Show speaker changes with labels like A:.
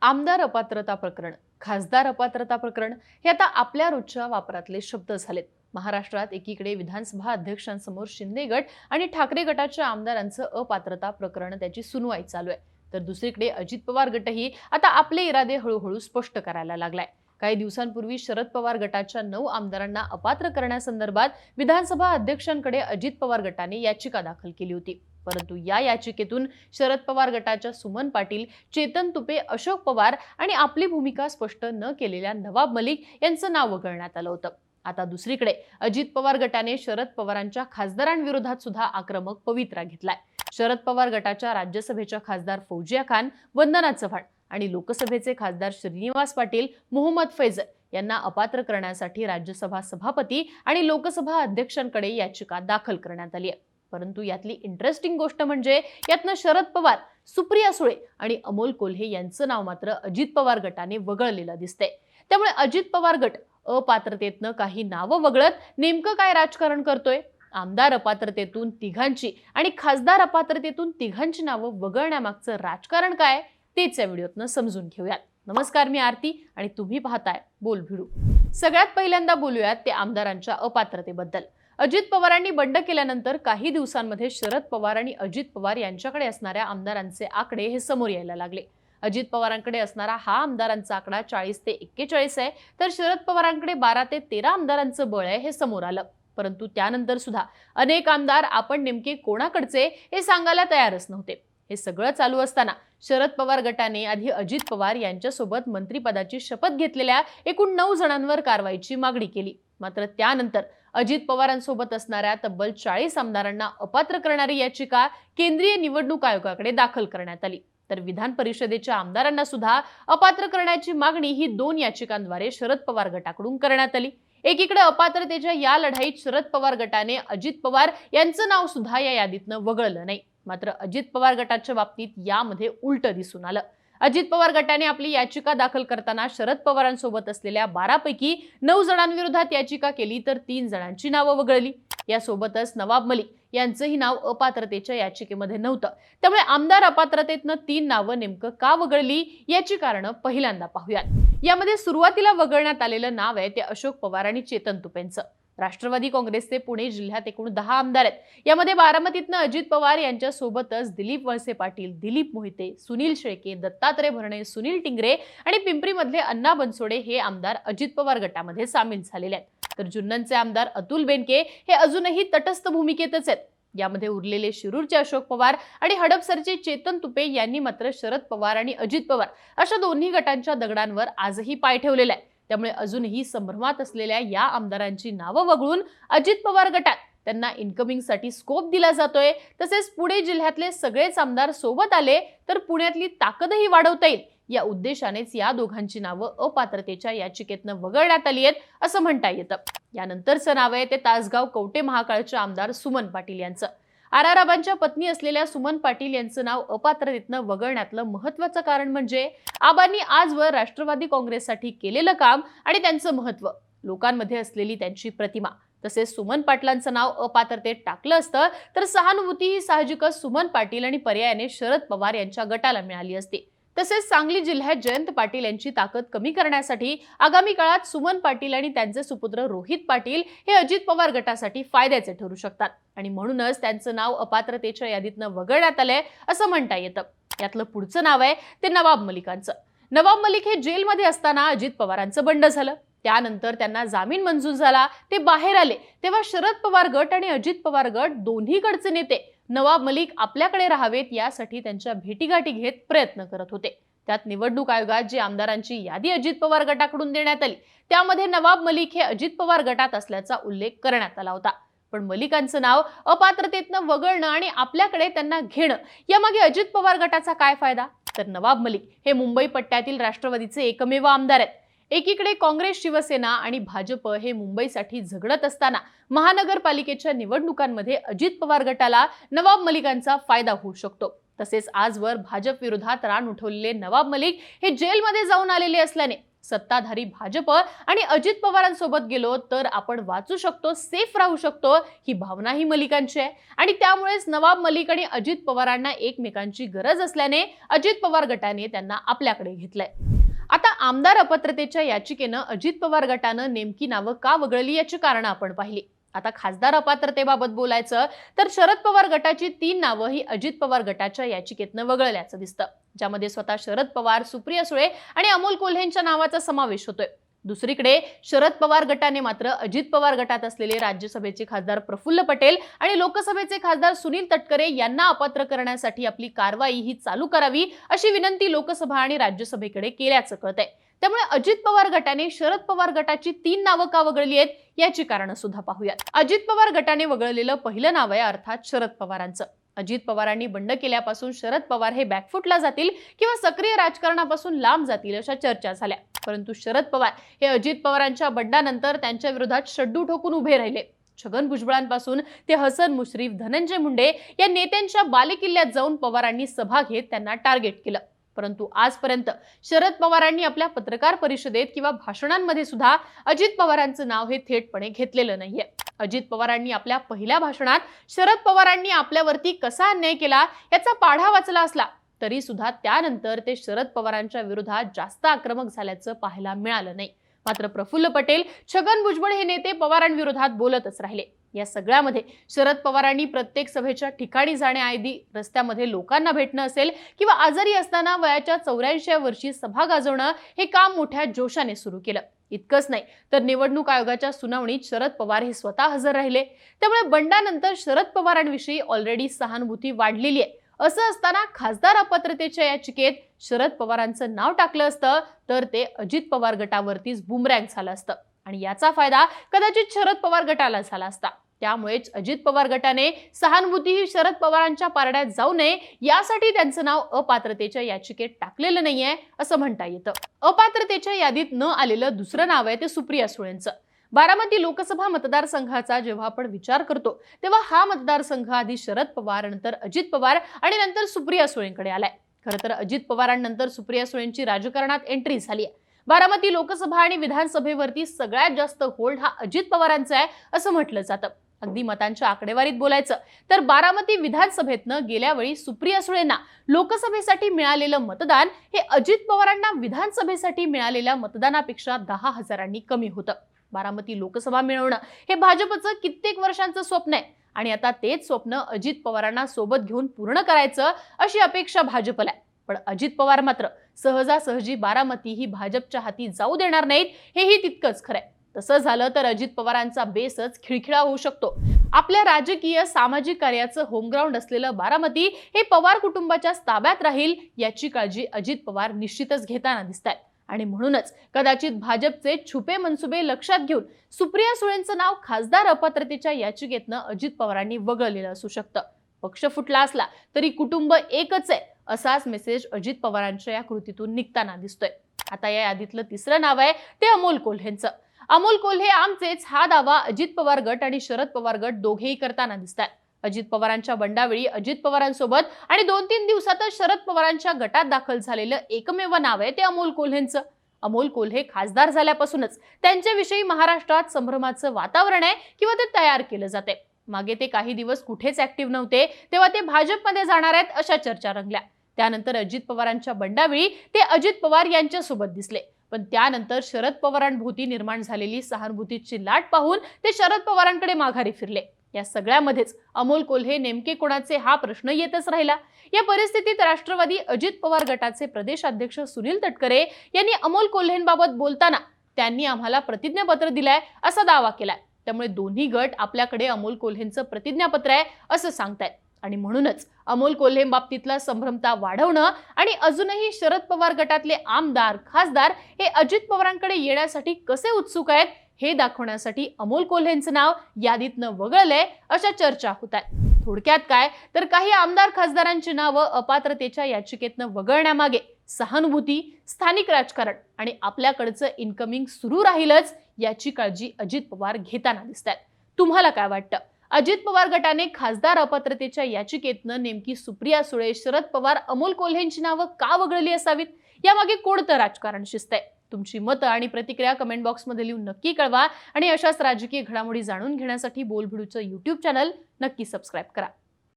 A: आमदार अपात्रता प्रकरण, खासदार अपात्रता प्रकरण हे आता आपल्या रोजच्या वापरातले शब्द झालेत. महाराष्ट्रात एकीकडे विधानसभा अध्यक्षांसमोर शिंदे गट आणि ठाकरे गटाच्या आमदारांचं अपात्रता प्रकरण त्याची सुनवाई चालू आहे, तर दुसरीकडे अजित पवार गटही आता आपले इरादे हळूहळू स्पष्ट करायला लागलाय. काही दिवसांपूर्वी शरद पवार गटाच्या 9 आमदारांना अपात्र करण्यासंदर्भात विधानसभा अध्यक्षांकडे अजित पवार गटाने याचिका दाखल केली होती. परंतु या याचिकेतून शरद पवार गटाच्या सुमन पाटील, चेतन तुपे, अशोक पवार आणि आपली भूमिका स्पष्ट न केलेल्या नवाब मलिक यांचं नाव वगळण्यात आलं होतं. आता दुसरीकडे अजित पवार गटाने शरद पवारांच्या खासदारांविरोधात सुद्धा आक्रमक पवित्रा घेतलाय. शरद पवार गटाच्या राज्यसभेच्या खासदार फौजिया खान, वंदना चव्हाण आणि लोकसभेचे खासदार श्रीनिवास पाटील, मोहम्मद फैजल यांना अपात्र करण्यासाठी राज्यसभा सभापती आणि लोकसभा अध्यक्षांकडे याचिका दाखल करण्यात आली आहे. परंतु यातली इंटरेस्टिंग गोष्ट म्हणजे यातनं शरद पवार, सुप्रिया सुळे आणि अमोल कोल्हे यांचं नाव मात्र अजित पवार गटाने वगळलेलं दिसतंय. त्यामुळे अजित पवार गट अपात्रतेतनं काही नावं वगळत नेमकं काय राजकारण करतोय? आमदार अपात्रतेतून तिघांची आणि खासदार अपात्रतेतून तिघांची नावं वगळण्यामागचं राजकारण काय, तेच या व्हिडिओतनं समजून घेऊयात. नमस्कार, मी आरती आणि तुम्ही पाहताय बोल भिडू. सगळ्यात पहिल्यांदा बोलूयात ते आमदारांच्या अपात्रतेबद्दल. अजित पवारांनी बंड केल्यानंतर काही दिवसांमध्ये शरद पवार आणि अजित पवार यांच्याकडे असणाऱ्या आमदारांचे आकडे हे समोर यायला लागले. अजित पवारांकडे असणारा हा आमदारांचा आकडा 40 ते 41 आहे, तर शरद पवारांकडे 12 ते 13 आमदारांचं बळ आहे हे समोर आलं. परंतु त्यानंतर सुद्धा अनेक आमदार आपण नेमके कोणाकडचे हे सांगायला तयारच नव्हते. हे सगळं चालू असताना शरद पवार गटाने आधी अजित पवार यांच्यासोबत मंत्रिपदाची शपथ घेतलेल्या एकूण 9 जणांवर कारवाईची मागणी केली. मात्र त्यानंतर अजित पवारांसोबत असणाऱ्या तब्बल 40 आमदारांना अपात्र करणारी याचिका केंद्रीय निवडणूक आयोगाकडे दाखल करण्यात आली. तर विधान परिषदेच्या आमदारांना सुद्धा अपात्र करण्याची मागणी ही 2 याचिकांद्वारे शरद पवार गटाकडून करण्यात आली. एकीकडे अपात्रतेच्या या लढाईत शरद पवार गटाने अजित पवार यांचं नाव सुद्धा या यादीतनं वगळलं नाही. मात्र अजित पवार गटाच्या बाबतीत यामध्ये उलट दिसून आलं. अजित पवार गटाने आपली याचिका दाखल करताना शरद पवारांसोबत असलेल्या 12 पैकी 9 जणांविरोधात याचिका केली, तर 3 जणांची नावं वगळली. यासोबतच नवाब मलिक यांचंही नाव अपात्रतेच्या याचिकेमध्ये नव्हतं. त्यामुळे आमदार अपात्रतेतनं 3 नावं नेमकं का वगळली याची कारणं पहिल्यांदा पाहूयात. यामध्ये सुरुवातीला वगळण्यात आलेलं नाव आहे ते अशोक पवार आणि चेतन तुपेंचं. राष्ट्रवादी काँग्रेसचे पुणे जिल्ह्यात एकूण 10 आमदार आहेत. यामध्ये बारामतीतनं अजित पवार यांच्या सोबतच दिलीप वळसे पाटील, दिलीप मोहिते, सुनील शेळके, दत्तात्रय भरणे, सुनील टिंगरे आणि पिंपरीमधले अण्णा बनसोडे हे आमदार अजित पवार गटामध्ये सामील झालेले आहेत. तर जुन्नरचे आमदार अतुल बेनके हे अजूनही तटस्थ भूमिकेतच आहेत. यामध्ये उरलेले शिरूरचे अशोक पवार आणि हडपसरचे चेतन तुपे यांनी मात्र शरद पवार आणि अजित पवार अशा दोन्ही गटांच्या दगडांवर आजही पाय ठेवलेला आहे. त्यामुळे अजूनही संभ्रमात असलेल्या या आमदारांची नावं वगळून अजित पवार गटात त्यांना इन्कमिंगसाठी स्कोप दिला जातोय. तसेच पुणे जिल्ह्यातले सगळेच आमदार सोबत आले तर पुण्यातली ताकदही वाढवता येईल या उद्देशानेच या दोघांची नावं अपात्रतेच्या याचिकेतनं वगळण्यात आली आहेत असं म्हणता येतं. यानंतरचं नाव आहे ते तासगाव कवठे महाकाळचे आमदार सुमन पाटील यांचं. आबांच्या पत्नी असलेल्या सुमन पाटील यांचं नाव अपात्रतेतनं वगळण्यातलं महत्वाचं कारण म्हणजे आबांनी आजवर राष्ट्रवादी काँग्रेससाठी केलेलं काम आणि त्यांचं महत्व, लोकांमध्ये असलेली त्यांची प्रतिमा. तसेच सुमन पाटलांचं नाव अपात्रतेत टाकलं असतं तर सहानुभूती ही साहजिकच सुमन पाटील आणि पर्यायाने शरद पवार यांच्या गटाला मिळाली असती. तसेच सांगली जिल्ह्यात जयंत पाटील यांची ताकद कमी करण्यासाठी आगामी काळात सुमन पाटील आणि त्यांचे सुपुत्र रोहित पाटील हे अजित पवार गटासाठी फायद्याचे ठरू शकतात आणि म्हणूनच त्यांचं नाव अपात्रतेच्या यादीतनं वगळण्यात आलंय असं म्हणता येतं. यातलं पुढचं नाव आहे ते नवाब मलिकांचं. नवाब मलिक हे जेलमध्ये असताना अजित पवारांचं बंड झालं. त्यानंतर त्यांना जामीन मंजूर झाला, ते बाहेर आले तेव्हा शरद पवार गट आणि अजित पवार गट दोन्हीकडचे नेते नवाब मलिक आपल्याकडे राहावेत यासाठी त्यांच्या भेटीगाठी घेत प्रयत्न करत होते. त्यात निवडणूक आयोगात जी आमदारांची यादी अजित पवार गटाकडून देण्यात आली त्यामध्ये नवाब मलिक हे अजित पवार गटात असल्याचा उल्लेख करण्यात आला होता. पण मलिकांचं नाव अपात्रतेतनं वगळणं आणि आपल्याकडे त्यांना घेणं यामागे अजित पवार गटाचा काय फायदा? तर नवाब मलिक हे मुंबई पट्ट्यातील राष्ट्रवादीचे एकमेव आमदार आहेत. एकीकडे काँग्रेस, शिवसेना आणि भाजप हे मुंबईसाठी झगडत असताना महानगरपालिकेच्या निवडणुकांमध्ये अजित पवार गटाला नवाब मलिकांचा फायदा होऊ शकतो. तसेच आजवर भाजप विरोधात रान उठवलेले नवाब मलिक हे जेलमध्ये जाऊन आलेले असल्याने सत्ताधारी भाजप आणि अजित पवारांसोबत गेलो तर आपण वाचू शकतो, सेफ राहू शकतो, ही भावना ही मलिकांची आहे. आणि त्यामुळेच नवाब मलिक आणि अजित पवारांना एकमेकांची गरज असल्याने अजित पवार गटाने त्यांना आपल्याकडे घेतलंय. आता आमदार अपात्रतेच्या याचिकेनं अजित पवार गटानं नेमकी नावं का वगळली याची कारणं आपण पाहिली. आता खासदार अपात्रतेबाबत बोलायचं तर शरद पवार गटाची 3 नावं ही अजित पवार गटाच्या याचिकेतनं वगळल्याचं दिसतं, ज्यामध्ये स्वतः शरद पवार, सुप्रिया सुळे आणि अमोल कोल्हेंच्या नावाचा समावेश होतोय. दुसरीकडे शरद पवार गटाने मात्र अजित पवार गटात असलेले राज्यसभेचे खासदार प्रफुल्ल पटेल आणि लोकसभेचे खासदार सुनील तटकरे यांना अपात्र करण्यासाठी आपली कारवाई ही चालू करावी अशी विनंती लोकसभा आणि राज्यसभेकडे केल्याचं कळतंय. त्यामुळे अजित पवार गटाने शरद पवार गटाची 3 नावं का वगळली आहेत याची कारणं सुद्धा पाहूयात. अजित पवार गटाने वगळलेलं पहिलं नाव आहे अर्थात शरद पवारांचं. अजित पवारांनी बंड केल्यापासून शरद पवार हे बॅकफुटला जातील किंवा सक्रिय राजकारणापासून लांब जातील अशा चर्चा झाल्या. परंतु शरद पवार हे अजित पवारांच्या बंडानंतर त्यांच्या विरोधात शड्डू ठोकून उभे राहिले. छगन भुजबळांपासून ते हसन मुश्रीफ, धनंजय मुंडे या नेत्यांच्या बालेकिल्ल्यात जाऊन पवारांनी सभा घेत त्यांना टार्गेट केलं. परंतु आजपर्यंत शरद पवारांनी आपल्या पत्रकार परिषदेत किंवा भाषणांमध्ये सुद्धा अजित पवारांचं नाव हे थेटपणे घेतलेलं नाहीये. अजित पवारांनी आपल्या पहिल्या भाषणात शरद पवारांनी आपल्यावरती कसा अन्याय केला याचा पाढा वाचला असला तरी सुद्धा त्यानंतर ते शरद पवारांच्या विरोधात जास्त आक्रमक झाल्याचं पाहायला मिळालं नाही. मात्र प्रफुल्ल पटेल, छगन भुजबळ हे नेते पवारांविरोधात बोलतच राहिले. या सगळ्यामध्ये शरद पवारांनी प्रत्येक सभेच्या ठिकाणी जाण्याआधी रस्त्यामध्ये लोकांना भेटणं असेल किंवा आजारी असताना वयाच्या 84व्या वर्षी सभा गाजवणं हे काम मोठ्या जोशाने सुरू केलं. इतकंच नाही तर निवडणूक आयोगाच्या सुनावणीत शरद पवार हे स्वतः हजर राहिले. त्यामुळे बंडानंतर शरद पवारांविषयी ऑलरेडी सहानुभूती वाढलेली आहे. असं असताना खासदार अपात्रतेच्या याचिकेत शरद पवारांचं नाव टाकलं असतं तर ते अजित पवार गटावरतीच बुमरँग झालं असतं आणि याचा फायदा कदाचित शरद पवार गटाला झाला असता. त्यामुळेच अजित पवार गटाने सहानुभूती ही शरद पवारांच्या पारड्यात जाऊ नये यासाठी त्यांचं नाव अपात्रतेच्या याचिकेत टाकलेलं नाहीये असं म्हणता येतं. अपात्रतेच्या यादीत न आलेलं दुसरं नाव आहे ते सुप्रिया सुळेंचं. बारामती लोकसभा मतदारसंघाचा जेव्हा आपण विचार करतो तेव्हा हा मतदारसंघ आधी शरद पवार, नंतर अजित पवार आणि नंतर सुप्रिया सुळेंकडे आलाय. खरं तर अजित पवारांनंतर सुप्रिया सुळेंची राजकारणात एंट्री झाली आहे. बारामती लोकसभा आणि विधानसभेवरती सगळ्यात जास्त होल्ड हा अजित पवारांचा आहे असं म्हटलं जातं. अगदी मतांच्या आकडेवारीत बोलायचं तर बारामती विधानसभेतनं गेल्या वेळी सुप्रिया सुळेंना लोकसभेसाठी मिळालेलं मतदान हे अजित पवारांना विधानसभेसाठी मिळालेल्या मतदानापेक्षा 10,000 कमी होतं. बारामती लोकसभा मिळवणं हे भाजपचं कित्येक वर्षांचं स्वप्न आहे आणि आता तेच स्वप्न अजित पवारांना सोबत घेऊन पूर्ण करायचं अशी अपेक्षा भाजपला आहे. पण अजित पवार मात्र सहजासहजी बारामती ही भाजपच्या हाती जाऊ देणार नाहीत हेही तितकंच खरंय. तसं झालं तर अजित पवारांचा बेसच खिळखिळा होऊ शकतो. आपल्या राजकीय सामाजिक कार्याचं होमग्राऊंड असलेलं बारामती हे पवार कुटुंबाच्या ताब्यात राहील याची काळजी अजित पवार निश्चितच घेताना दिसतायत. आणि म्हणूनच कदाचित भाजपचे छुपे मनसुबे लक्षात घेऊन सुप्रिया सुळेंचं नाव खासदार अपात्रतेच्या याचिकेतनं अजित पवारांनी वगळलेलं असू शकतं. पक्ष फुटला असला तरी कुटुंब एकच आहे असाच मेसेज अजित पवारांच्या या कृतीतून निघताना दिसतोय. आता या यादीतलं तिसरं नाव आहे ते अमोल कोल्हेंचं. अमोल कोल्हे आमचेच हा दावा अजित पवार गट आणि शरद पवार गट दोघेही करताना दिसतात. अजित पवारांच्या बंडावेळी अजित पवारांसोबत आणि 2-3 दिवसातच शरद पवारांच्या गटात दाखल झालेलं एकमेव नाव आहे ते अमोल कोल्हेंचं. अमोल कोल्हे खासदार झाल्यापासूनच त्यांच्याविषयी महाराष्ट्रात संभ्रमाचं वातावरण आहे किंवा ते तयार केलं जाते. मागे ते काही दिवस कुठेच ऍक्टिव्ह नव्हते तेव्हा ते भाजपमध्ये जाणार आहेत अशा चर्चा रंगल्या. त्यानंतर अजित पवारांच्या बंडावेळी ते अजित पवार यांच्यासोबत दिसले. पण त्यानंतर शरद पवारांभोवती निर्माण झालेली सहानुभूतीची लाट पाहून ते शरद पवारांकडे माघारी फिरले. या सगळ्यामध्येच अमोल कोल्हे नेमके कोणाचे हा प्रश्न येतच राहिला. या परिस्थितीत राष्ट्रवादी अजित पवार गटाचे प्रदेशाध्यक्ष सुनील तटकरे यांनी अमोल कोल्हेंबाबत बोलताना त्यांनी आम्हाला प्रतिज्ञापत्र दिलंय असा दावा केलाय. त्यामुळे दोन्ही गट आपल्याकडे अमोल कोल्हेंचं प्रतिज्ञापत्र आहे असं सांगतायत. आणि म्हणूनच अमोल कोल्हेंबाबतीतला संभ्रमता वाढवणं आणि अजूनही शरद पवार गटातले आमदार, खासदार हे अजित पवारांकडे येण्यासाठी कसे उत्सुक आहेत हे दाखवण्यासाठी अमोल कोल्हेंचं नाव यादीतनं वगळलंय अशा चर्चा होत आहेत. थोडक्यात काय तर काही आमदार खासदारांची नावं अपात्रतेच्या याचिकेतनं वगळण्यामागे सहानुभूती, स्थानिक राजकारण आणि आपल्याकडचं इन्कमिंग सुरू राहीलच याची काळजी अजित पवार घेताना दिसतात. तुम्हाला काय वाटतं? अजित पवार गटाने खासदार अपात्रतेच्या याचिकेतनं नेमकी सुप्रिया सुळे, शरद पवार, अमोल कोल्हेंची नावं का वगळली असावीत? यामागे कोणतं राजकारण शिजतंय? तुमची मतं आणि प्रतिक्रिया कमेंट बॉक्समध्ये लिहून नक्की कळवा आणि अशाच राजकीय घडामोडी जाणून घेण्यासाठी बोलबिडूचं YouTube चॅनल नक्की सबस्क्राईब करा.